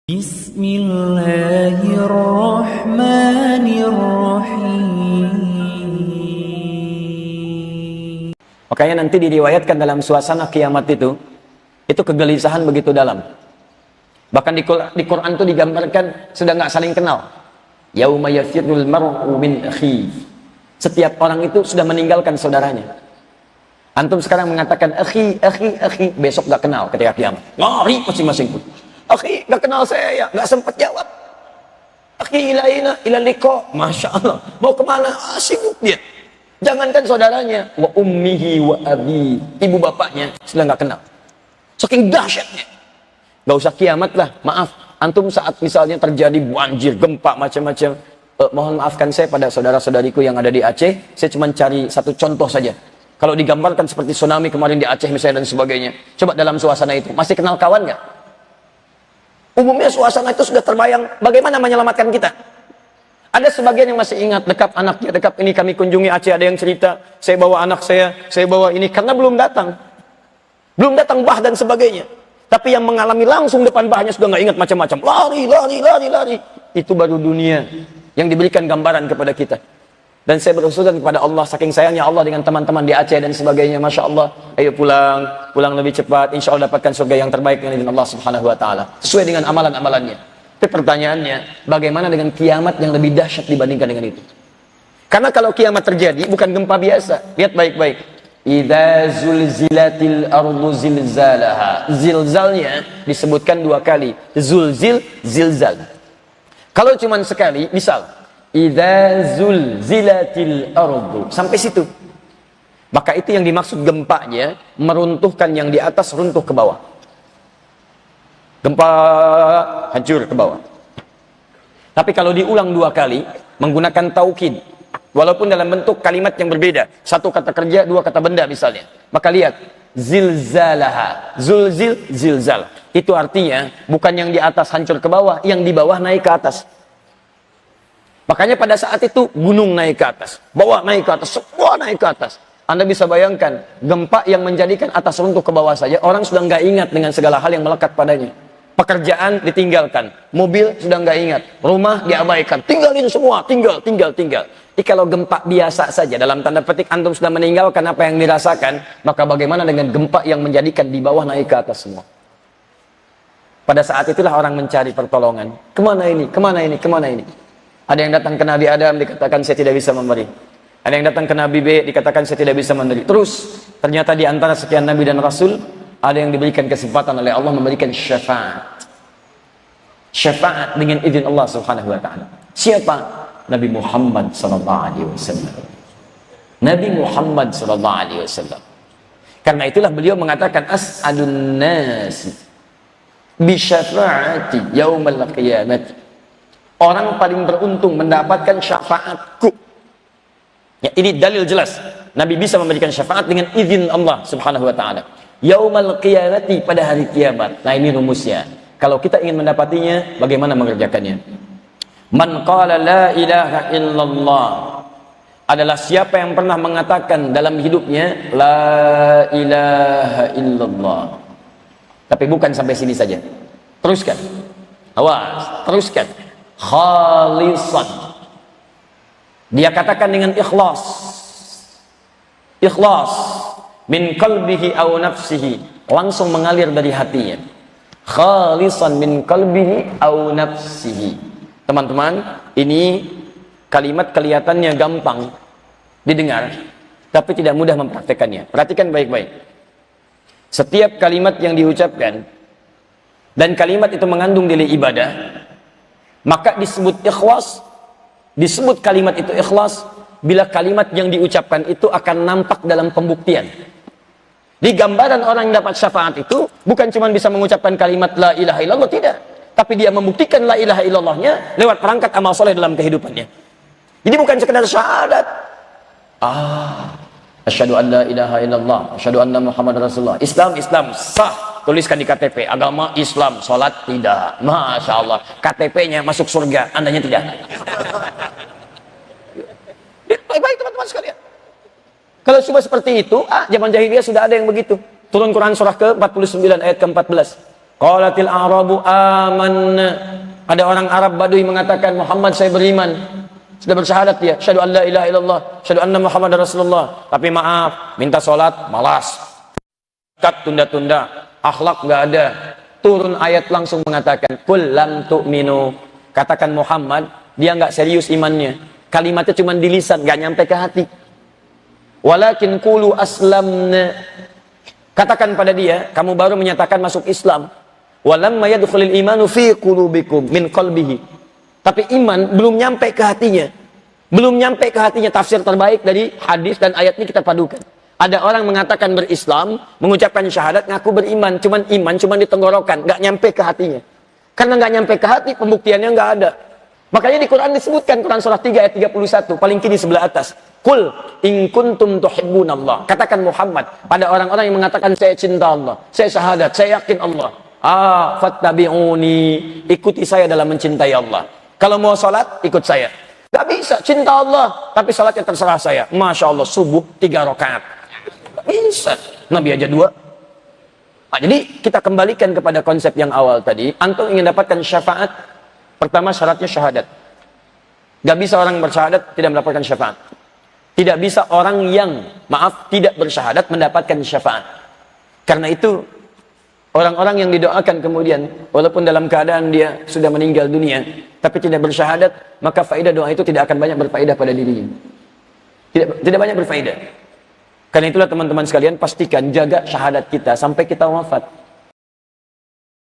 Bismillahirrahmanirrahim. Makanya nanti diriwayatkan dalam suasana kiamat itu kegelisahan begitu dalam. Bahkan di Quran itu digambarkan sudah nggak saling kenal. Yauma yafirrul mar'u min akhi. Setiap orang itu sudah meninggalkan saudaranya. Antum sekarang mengatakan akhi, besok nggak kenal ketika kiamat. Lari masing-masing pun. Akhi, nggak kenal saya, nggak sempat jawab. Akhi ilaina ila liqa. Masya Allah, mau kemana? Sibuk dia. Jangankan saudaranya, wa ummihi wa abi, ibu bapaknya sudah nggak kenal. Saking dahsyatnya. Nggak usah kiamat lah, maaf. Antum saat misalnya terjadi banjir, gempa, macam-macam. Mohon maafkan saya pada saudara-saudariku yang ada di Aceh. Saya cuma cari satu contoh saja. Kalau digambarkan seperti tsunami kemarin di Aceh misalnya dan sebagainya. Coba dalam suasana itu, masih kenal kawan nggak? Umumnya suasana itu sudah terbayang bagaimana menyelamatkan kita. Ada sebagian yang masih ingat dekat anaknya, dekat ini kami kunjungi Aceh, ada yang cerita, saya bawa anak saya bawa ini, karena belum datang bah dan sebagainya. Tapi yang mengalami langsung depan bahnya sudah nggak ingat macam-macam, lari. Itu baru dunia yang diberikan gambaran kepada kita. Dan saya berusulkan kepada Allah, saking sayangnya Allah dengan teman-teman di Aceh dan sebagainya, Masya Allah, ayo pulang lebih cepat, insya Allah dapatkan surga yang terbaik dengan Allah Subhanahu Wa Taala, sesuai dengan amalan-amalannya. Tapi pertanyaannya, bagaimana dengan kiamat yang lebih dahsyat dibandingkan dengan itu? Karena kalau kiamat terjadi, bukan gempa biasa. Lihat baik-baik. Idza zulzilatil ardu zilzalaha. Zilzalnya disebutkan dua kali. Zilzal. Kalau cuma sekali, misal idza zulzilatil ardu, sampai situ. Maka itu yang dimaksud gempanya, meruntuhkan yang di atas runtuh ke bawah. Gempa hancur ke bawah. Tapi kalau diulang dua kali menggunakan taukid, walaupun dalam bentuk kalimat yang berbeda, satu kata kerja, dua kata benda misalnya, maka lihat zilzalaha, zilzal. Itu artinya bukan yang di atas hancur ke bawah, yang di bawah naik ke atas. Makanya pada saat itu gunung naik ke atas, bawah naik ke atas, semua naik ke atas. Anda bisa bayangkan gempa yang menjadikan atas runtuh ke bawah saja, orang sudah nggak ingat dengan segala hal yang melekat padanya. Pekerjaan ditinggalkan, mobil sudah nggak ingat, rumah diabaikan, tinggalin semua, tinggal. Jadi kalau gempa biasa saja, dalam tanda petik antum sudah meninggalkan apa yang dirasakan, maka bagaimana dengan gempa yang menjadikan di bawah naik ke atas semua? Pada saat itulah orang mencari pertolongan. Kemana ini? Ada yang datang ke Nabi Adam, dikatakan saya tidak bisa memberi. Ada yang datang ke Nabi B, dikatakan saya tidak bisa memberi. Terus, ternyata di antara sekian Nabi dan Rasul, ada yang diberikan kesempatan oleh Allah memberikan syafaat. Syafaat dengan izin Allah Subhanahu Wa Taala. Siapa? Nabi Muhammad SAW. Nabi Muhammad SAW. Karena itulah beliau mengatakan as'adun nasi bi syafaati yaumal qiyamah. Orang paling beruntung mendapatkan syafaatku. Ya, ini dalil jelas. Nabi bisa memberikan syafaat dengan izin Allah Subhanahu Wa Taala. Yaumal qiyamati, pada hari kiamat. Nah, ini rumusnya. Kalau kita ingin mendapatinya, bagaimana mengerjakannya? Man qala la ilaha illallah, adalah siapa yang pernah mengatakan dalam hidupnya la ilaha illallah. Tapi bukan sampai sini saja. Teruskan. Awas, teruskan. Khalisan, dia katakan dengan ikhlas min qalbihi aw nafsihi, langsung mengalir dari hatinya. Khalisan min qalbihi aw nafsihi. Teman-teman, ini kalimat kelihatannya gampang didengar, tapi tidak mudah mempraktekannya. Perhatikan baik-baik. Setiap kalimat yang diucapkan dan kalimat itu mengandung nilai ibadah, maka disebut ikhlas, disebut kalimat itu ikhlas bila kalimat yang diucapkan itu akan nampak dalam pembuktian. Di gambaran orang yang dapat syafaat itu bukan cuma bisa mengucapkan kalimat la ilaha illallah, tidak, tapi dia membuktikan la ilaha illallahnya lewat perangkat amal soleh dalam kehidupannya. Jadi bukan sekedar syahadat, asyhadu an la ilaha illallah, asyhadu anna Muhammad Rasulullah, Islam sah, tuliskan di KTP, agama Islam, sholat tidak. Masya Allah, KTP-nya masuk surga, andanya tidak. Baik-baik teman-teman sekalian. Kalau cuma seperti itu, zaman jahiliyah sudah ada yang begitu. Turun Quran surah ke-49 ayat ke-14. Qalatil a'rabu amanna. Ada orang Arab Badui mengatakan, Muhammad saya beriman. Sudah bersyahadat dia, syahadu an la ilaha illallah, syahadu anna Muhammadar Rasulullah. Tapi maaf, minta sholat, malas. Zakat tunda-tunda, akhlak nggak ada. Turun ayat langsung mengatakan, kul lam tu'minu. Katakan Muhammad, dia nggak serius imannya. Kalimatnya cuma di lisan, nggak nyampe ke hati. Walakin qulu aslamna. Katakan pada dia, kamu baru menyatakan masuk Islam. Walamma yadkhulul imanu fi qulubikum min qalbihi. Tapi iman belum nyampe ke hatinya. Belum nyampe ke hatinya. Tafsir terbaik dari hadis dan ayat ini kita padukan. Ada orang mengatakan berislam, mengucapkan syahadat, ngaku beriman, cuman di tenggorokan, nggak nyampe ke hatinya. Karena nggak nyampe ke hati, pembuktiannya nggak ada. Makanya di Quran disebutkan, Quran surah 3 ayat 31, paling kiri sebelah atas. Qul in kuntum tuhibbunallah. Katakan Muhammad pada orang-orang yang mengatakan saya cinta Allah, saya syahadat, saya yakin Allah. Fattabi'uni, ikuti saya dalam mencintai Allah. Kalau mau salat, ikut saya. Gak bisa, cinta Allah, tapi salatnya terserah saya. Masya Allah, subuh 3 rakaat. Gak bisa, Nabi aja 2. Nah, jadi kita kembalikan kepada konsep yang awal tadi. Antum ingin dapatkan syafaat, pertama syaratnya syahadat. Gak bisa orang bersyahadat tidak mendapatkan syafaat. Tidak bisa orang yang, tidak bersyahadat mendapatkan syafaat. Karena itu, orang-orang yang didoakan kemudian, walaupun dalam keadaan dia sudah meninggal dunia, tapi tidak bersyahadat, maka faedah doa itu tidak akan banyak berfaedah pada dirinya. Tidak banyak berfaedah. Karena itulah teman-teman sekalian, pastikan jaga syahadat kita sampai kita wafat.